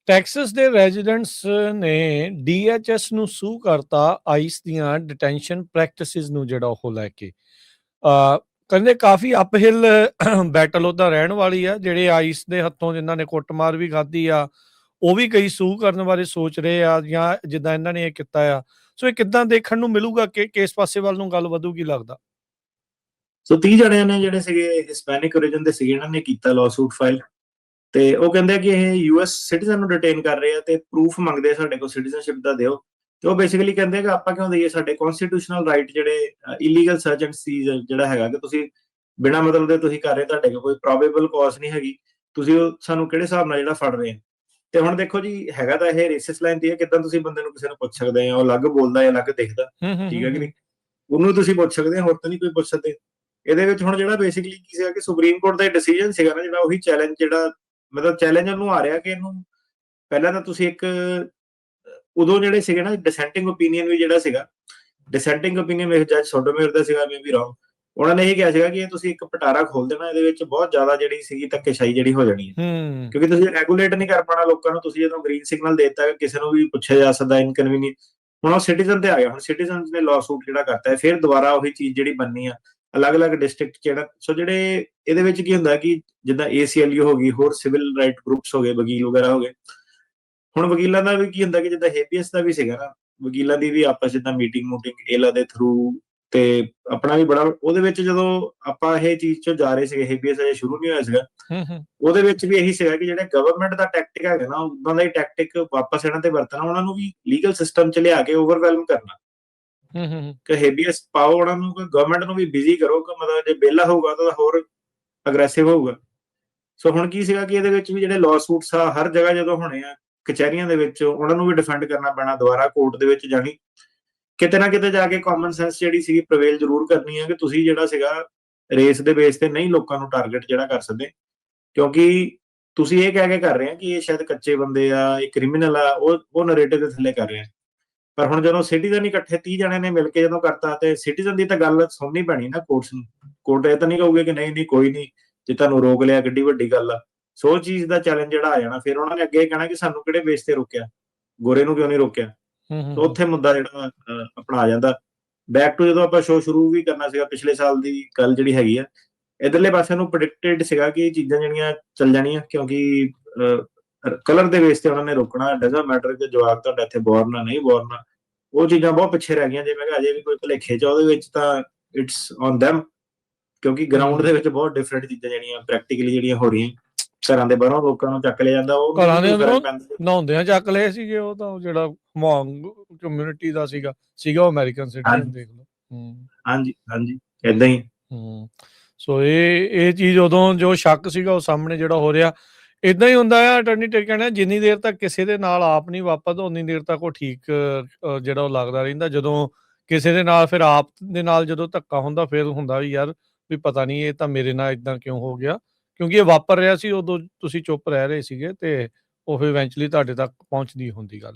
Texas ਦੇ residents ਨੇ DHS ਨੂੰ ਸੂ ਕਰਤਾ ਆਈਸ ਦੀਆਂ ਡਿਟੈਂਸ਼ਨ ਪ੍ਰੈਕਟਿਸਿਸ ਨੂੰ, ਜਿਹੜਾ ਉਹ ਲੈ ਕੇ ਕਹਿੰਦੇ ਕਾਫੀ ਅਪਹਿਲ ਬੈਟਲ ਉਹਦਾ ਰਹਿਣ ਵਾਲੀ ਆ। ਜਿਹੜੇ ਆਈਸ ਦੇ ਹੱਥੋਂ ਜਿਨ੍ਹਾਂ ਨੇ ਕੁੱਟਮਾਰ ਵੀ ਖਾਧੀ ਆ, ਉਹ ਵੀ ਕਈ ਸੂ ਕਰਨ ਬਾਰੇ ਸੋਚ ਰਹੇ ਆ, ਜਾਂ ਜਿੱਦਾਂ ਇਹਨਾਂ ਨੇ ਇਹ ਕੀਤਾ ਆ। ਸੋ ਇਹ ਕਿੱਦਾਂ ਦੇਖਣ ਨੂੰ ਮਿਲੂਗਾ ਕਿ ਕਿਸ ਪਾਸੇ ਵੱਲ ਨੂੰ ਗੱਲ ਵਧੂਗੀ ਲੱਗਦਾ? ਸੋ 30 ਜਣਿਆਂ ਨੇ ਜਿਹੜੇ ਸੀਗੇ ਹਿਸਪੈਨਿਕ ਓਰੀਜਨ ਦੇ ਸੀਗੇ, ਇਹਨਾਂ ਨੇ ਕੀਤਾ ਲਾਸੂਟ ਫਾਈਲ, ਤੇ ਉਹ ਕਹਿੰਦੇ ਆ ਕਿ ਇਹ ਯੂਐਸ ਸਿਟੀਜ਼ਨ ਨੂੰ ਡਿਟੇਨ ਕਰ ਰਹੇ ਆ ਤੇ ਪ੍ਰੂਫ ਮੰਗਦੇ ਆ ਸਾਡੇ ਕੋਲ ਸਿਟੀਜ਼ਨਸ਼ਿਪ ਦਾ ਦਿਓ। ਤੇ ਉਹ ਬੇਸਿਕਲੀ ਕਹਿੰਦੇ ਕਿ ਆਪਾਂ ਕਿਉਂ ਦਈਏ, ਸਾਡੇ ਕਨਸਟੀਟਿਊਸ਼ਨਲ ਰਾਈਟ ਜਿਹੜੇ ਇਲੀਗਲ ਸਰਚ ਐਂਡ ਸੀਜ਼ ਜਿਹੜਾ ਹੈਗਾ ਕਿ ਤੁਸੀਂ ਬਿਨਾਂ ਮਤਲਬ ਦੇ ਤੁਸੀਂ ਕਰ ਰਹੇ, ਤੁਹਾਡੇ ਕੋਲ ਕੋਈ ਪ੍ਰੋਬੇਬਲ ਕਾਜ਼ ਨਹੀਂ ਹੈਗੀ, ਤੁਸੀਂ ਉਹ ਸਾਨੂੰ ਕਿਹੜੇ ਹਿਸਾਬ ਨਾਲ ਜਿਹੜਾ ਫੜ ਰਹੇ ਆ। ਤੇ ਹੁਣ ਦੇਖੋ ਜੀ, ਹੈਗਾ ਤਾਂ ਇਹ ਰੇਸਿਸ ਲਾਈਨ ਤੇ ਹੈ, ਕਿੱਦਾਂ ਤੁਸੀਂ ਬੰਦੇ ਨੂੰ ਕਿਸੇ ਨੂੰ ਪੁੱਛ ਸਕਦੇ ਆ, ਉਹ ਅਲੱਗ ਬੋਲਦਾ ਜਾਂ ਅਲੱਗ ਦਿਖਦਾ, ਠੀਕ ਹੈ ਕਿ ਨਹੀਂ, ਉਹਨੂੰ ਤੁਸੀਂ ਪੁੱਛ ਸਕਦੇ ਆ, ਹੋਰ ਤਾਂ ਨਹੀਂ ਕੋਈ ਪੁੱਛ ਸਕਦੇ। ਇਹਦੇ ਵਿੱਚ ਹੁਣ ਜਿਹੜਾ ਬੇਸਿਕਲੀ ਕੀ ਸੀਗਾ ਕਿ ਸੁਪਰੀਮ ਕੋਰਟ ਦਾ ਡਿਸੀਜਨ ਸੀਗਾ ਨਾ, ਜਿਹੜਾ ਉਹੀ ਚੈਲੰਜ, ਜਿਹੜਾ ਮਤਲਬ ਚੈਲੰਜ ਉਹਨੂੰ ਆ ਰਿਹਾ ਕਿ ਇਹਨੂੰ ਪਹਿਲਾਂ ਤਾਂ ਤੁਸੀਂ ਇੱਕ ਉਦੋਂ ਜਿਹੜੇ ਸੀਗੇ ਨਾ ਡਿਸੈਂਟਿੰਗ ਓਪੀਨੀਅਨ ਵੀ ਜਿਹੜਾ ਸੀਗਾ, ਡਿਸੈਂਟਿੰਗ ਓਪੀਨੀਅਨ ਵਿੱਚ ਜੱਜ ਸੋਟੋਮੇਅਰ ਦਾ ਸੀਗਾ, ਮੇ ਬੀ ਰੌਂਗ, ਉਹਨਾਂ ਨੇ ਇਹ ਕਿਹਾ ਸੀਗਾ ਕਿ ਇਹ ਤੁਸੀਂ ਇੱਕ ਪਟਾਰਾ ਖੋਲ ਦੇਣਾ, ਇਹਦੇ ਵਿੱਚ ਬਹੁਤ ਜ਼ਿਆਦਾ ਜਿਹੜੀ ਸੀਗੀ ਧੱਕੇਸ਼ਾਹੀ ਜਿਹੜੀ ਹੋ ਜਾਣੀ ਹੈ, ਕਿਉਂਕਿ ਤੁਸੀਂ ਰੈਗੂਲੇਟ ਨਹੀਂ ਕਰ ਪਾਉਣਾ ਲੋਕਾਂ ਨੂੰ। ਤੁਸੀਂ ਜਦੋਂ ਗ੍ਰੀਨ ਸਿਗਨਲ ਦੇਤਾ ਕਿਸੇ ਨੂੰ ਵੀ ਪੁੱਛਿਆ ਜਾ ਸਕਦਾ ਇਨਕਨਵੀਨੀਅੰਟ, ਹੁਣ ਉਹ ਸਿਟੀਜ਼ਨ ਤੇ ਆ ਗਿਆ, ਹੁਣ ਸਿਟੀਜ਼ਨ ਨੇ ਲਾਅ ਸੂਟ ਜਿਹੜਾ ਕਰਤਾ ਹੈ, ਫਿਰ ਦੁਬਾਰਾ ਉਹੀ ਚੀਜ਼ ਜਿਹੜੀ ਬਣਨੀ ਆ ਅਲੱਗ-ਅਲੱਗ ਡਿਸਟ੍ਰਿਕਟ ਜਿਹੜਾ। ਸੋ ਜਿਹੜੇ ਇਹਦੇ ਵਿੱਚ ਕੀ ਹੁੰਦਾ ਕਿ ਜਿੱਦਾਂ ACLU ਹੋ ਗਈ, ਹੋਰ ਸਿਵਲ ਰਾਈਟ ਗਰੁੱਪਸ ਹੋ ਗਏ, ਵਕੀਲ ਵਗੈਰਾ ਹੋ ਗਏ। ਹੁਣ ਵਕੀਲਾਂ ਦਾ ਵੀ ਕੀ ਹੁੰਦਾ ਕਿ ਜਿੱਦਾਂ ਹੇਬੀਅਸ ਦਾ ਵੀ ਸੀਗਾ ਨਾ, ਵਕੀਲਾਂ ਦੀ ਵੀ ਆਪਸ ਜਿੱਦਾਂ ਮੀਟਿੰਗ ਇਹਲਾ ਦੇ ਥਰੂ, ਤੇ ਆਪਣਾ ਵੀ ਬੜਾ ਉਹਦੇ ਵਿੱਚ ਜਦੋਂ ਆਪਾਂ ਇਹ ਚੀਜ਼ ਚੋਂ ਜਾ ਰਹੇ ਸੀਗੇ, ਹੇਬੀਅਸ ਅਜੇ ਸ਼ੁਰੂ ਨਹੀਂ ਹੋਇਆ ਸੀਗਾ, ਉਹਦੇ ਵਿੱਚ ਵੀ ਇਹੀ ਸੀਗਾ ਕਿ ਜਿਹੜੇ ਗਵਰਨਮੈਂਟ ਦਾ ਟੈਕਟਿਕ ਹੈਗਾ ਨਾ, ਉਦਾਂ ਦਾ ਹੀ ਟੈਕਟਿਕ ਵਾਪਸ ਇਹਨਾਂ ਤੇ ਵਰਤਣਾ, ਉਹਨਾਂ ਨੂੰ ਵੀ ਲੀਗਲ ਸਿਸਟਮ ਚ ਲਿਆ ਕੇ ਓਵਰਵੈਲਮ ਕਰਨਾ, ਕਿ ਹੇਬੀਅਸ ਪਾਓ ਉਹਨਾਂ ਨੂੰ, ਗਵਰਨਮੈਂਟ ਨੂੰ ਵੀ ਬਿਜ਼ੀ ਕਰੋ, ਕਿ ਮਤਲਬ ਜੇ ਵਿਹਲਾ ਹੋਊਗਾ ਤਾਂ ਹੋਰ ਅਗਰੈਸਿਵ ਹੋਊਗਾ। ਸੋ ਹੁਣ ਕੀ ਸੀਗਾ ਕਿ ਇਹਦੇ ਵਿੱਚ ਵੀ ਜਿਹੜੇ ਲਾਅ ਸੂਟਸ ਆ ਹਰ ਜਗ੍ਹਾ ਜਦੋਂ ਹੋਣੇ ਆ, ਕਚਹਿਰੀਆਂ ਦੇ ਵਿੱਚ ਉਹਨਾਂ ਨੂੰ ਵੀ ਡਿਫੈਂਡ ਕਰਨਾ ਪੈਣਾ, ਦੁਬਾਰਾ ਕੋਰਟ ਦੇ ਵਿੱਚ ਜਾਣੀ, ਕਿਤੇ ਨਾ ਕਿਤੇ ਜਾ ਕੇ ਕਾਮਨ ਸੈਂਸ ਜਿਹੜੀ ਸੀਗੀ ਪ੍ਰਵੇਲ ਜ਼ਰੂਰ ਕਰਨੀ ਹੈ ਕਿ ਤੁਸੀਂ ਜਿਹੜਾ ਸੀਗਾ ਰੇਸ ਦੇ ਬੇਸ ਤੇ ਨਹੀਂ ਲੋਕਾਂ ਨੂੰ ਟਾਰਗੇਟ ਜਿਹੜਾ ਕਰ ਸਕਦੇ, ਕਿਉਂਕਿ ਤੁਸੀਂ ਇਹ ਕਹਿ ਕੇ ਕਰ ਰਹੇ ਆ ਕਿ ਇਹ ਸ਼ਾਇਦ ਕੱਚੇ ਬੰਦੇ ਆ, ਇਹ ਕ੍ਰਿਮੀਨਲ ਆ, ਉਹ ਨਰੇਟਿਵ ਦੇ ਥੱਲੇ ਕਰ ਰਹੇ ਆ। ਪਰ ਹੁਣ ਜਦੋਂ ਸਿਟੀਜ਼ਨ ਇਕੱਠੇ 30 ਜਣੇ ਨੇ ਮਿਲ ਕੇ ਜਦੋਂ ਕਰਤਾ, ਤੇ ਸਿਟੀਜ਼ਨ ਦੀ ਤਾਂ ਗੱਲ ਸੁਣਨੀ ਪੈਣੀ ਨਾ ਕੋਰਟਸ ਨੂੰ। ਕੋਰਟ ਇਹ ਤਾਂ ਨਹੀਂ ਕਹੂਗੇ ਕਿ ਨਹੀਂ ਕੋਈ ਨਹੀਂ, ਜੇ ਤੁਹਾਨੂੰ ਰੋਕ ਲਿਆ ਕਿੱਡੀ ਵੱਡੀ ਗੱਲ ਆ। ਸੋ ਉਹ ਚੀਜ਼ ਦਾ ਚੈਲੰਜ ਜਿਹੜਾ ਆ ਜਾਣਾ, ਫਿਰ ਉਹਨਾਂ ਨੇ ਅੱਗੇ ਕਹਿਣਾ ਕਿ ਸਾਨੂੰ ਕਿਹੜੇ ਬੇਸ ਤੇ ਰੋਕਿਆ, ਗੋਰੇ ਨੂੰ ਕਿਉਂ ਨਹੀਂ ਰੋਕਿਆ। ਸੋ ਉੱਥੇ ਮੁੱਦਾ ਜਿਹੜਾ ਆਪਣਾ ਆ ਜਾਂਦਾ। ਬੈਕ ਟੂ ਜਦੋਂ ਆਪਾਂ ਸ਼ੋਅ ਸ਼ੁਰੂ ਵੀ ਕਰਨਾ ਸੀਗਾ, ਪਿਛਲੇ ਸਾਲ ਦੀ ਗੱਲ ਜਿਹੜੀ ਹੈਗੀ ਆ, ਇਧਰਲੇ ਪਾਸੇ ਨੂੰ ਪ੍ਰੈਡਿਕਟਡ ਸੀਗਾ ਕਿ ਇਹ ਚੀਜ਼ਾਂ ਜਿਹੜੀਆਂ ਚੱਲ ਜਾਣੀਆਂ, ਕਿਉਂਕਿ ਕਲਰ ਦੇ ਬੇਸ ਤੇ ਉਹਨਾਂ ਨੇ ਰੋਕਣਾ। ਡਜ਼ਨਟ ਮੈਟਰ ਕਿ ਜਵਾਬ ਤੁਹਾਡਾ ਇੱਥੇ ਬੋਰਨ ਆ ਨਹੀਂ ਬੋਰਨ ਆ, ਉਹ ਚੀਜ਼ਾਂ ਬਹੁਤ ਪਿੱਛੇ ਰਹਿ ਗਈਆਂ। ਜੇ ਮੈਂ ਕਿਹਾ ਅਜੇ ਵੀ ਕੋਈ ਭੁਲੇਖੇ ਚ ਉਹਦੇ ਵਿੱਚ, ਤਾਂ ਇਟਸ ਔਨ ਦੈਮ, ਕਿਉਂਕਿ ਗਰਾਊਂਡ ਦੇ ਵਿੱਚ ਬਹੁਤ ਡਿਫਰੈਂਟ ਚੀਜ਼ਾਂ ਜਿਹੜੀਆਂ ਪ੍ਰੈਕਟੀਕਲੀ ਜਿਹੜੀਆਂ ਹੋ ਰਹੀਆਂ, ਘਰਾਂ ਦੇ ਬਾਹਰੋਂ ਲੋਕਾਂ ਨੂੰ ਚੱਕ ਲਿਆ ਜਾਂਦਾ, ਉਹ ਘਰਾਂ ਦੇ ਅੰਦਰੋਂ ਨਹਾਉਂਦਿਆਂ ਚੱਕ ਲਏ ਸੀਗੇ। ਉਹ ਤਾਂ ਜਿਹੜਾ ਹਮੋਂਗ ਕਮਿਊਨਿਟੀ ਦਾ ਸੀਗਾ ਉਹ ਅਮਰੀਕਨ ਸਿਟੀਜ਼ਨ, ਦੇਖ ਲਓ। ਹਾਂਜੀ ਏਦਾਂ ਹੀ। ਸੋ ਇਹ ਚੀਜ਼ ਉਦੋਂ ਜੋ ਸ਼ੱਕ ਸੀਗਾ ਉਹ ਸਾਹਮਣੇ ਜਿਹੜਾ ਹੋ ਰਿਹਾ, ਇਦਾਂ ਹੀ ਹੁੰਦਾ ਆ। ਅਟਰਨੀ ਕਹਿੰਦਾ ਜਿੰਨੀ ਦੇਰ ਤੱਕ ਕਿਸੇ ਦੇ ਨਾਲ ਆਪ ਨਹੀਂ ਵਾਪਰਦਾ, ਉਨੀ ਦੇਰ ਤੱਕ ਉਹ ਠੀਕ ਜਿਹੜਾ ਉਹ ਲੱਗਦਾ ਰਹਿੰਦਾ। ਜਦੋਂ ਕਿਸੇ ਦੇ ਨਾਲ ਫਿਰ ਆਪ ਦੇ ਨਾਲ ਜਦੋਂ ਧੱਕਾ ਹੁੰਦਾ, ਫਿਰ ਹੁੰਦਾ ਵੀ ਯਾਰ ਵੀ ਪਤਾ ਨਹੀਂ ਇਹ ਤਾਂ ਮੇਰੇ ਨਾਲ ਇਦਾਂ ਕਿਉਂ ਹੋ ਗਿਆ, ਕਿਉਂਕਿ ਇਹ ਵਾਪਰ ਰਿਹਾ ਸੀ, ਉਦੋਂ ਤੁਸੀਂ ਚੁੱਪ ਰਹਿ ਰਹੇ ਸੀਗੇ, ਤੇ ਉਹ ਫਿਰ ਇਵੈਂਚੁਅਲੀ ਤੁਹਾਡੇ ਤੱਕ ਪਹੁੰਚਦੀ ਹੁੰਦੀ ਗੱਲ।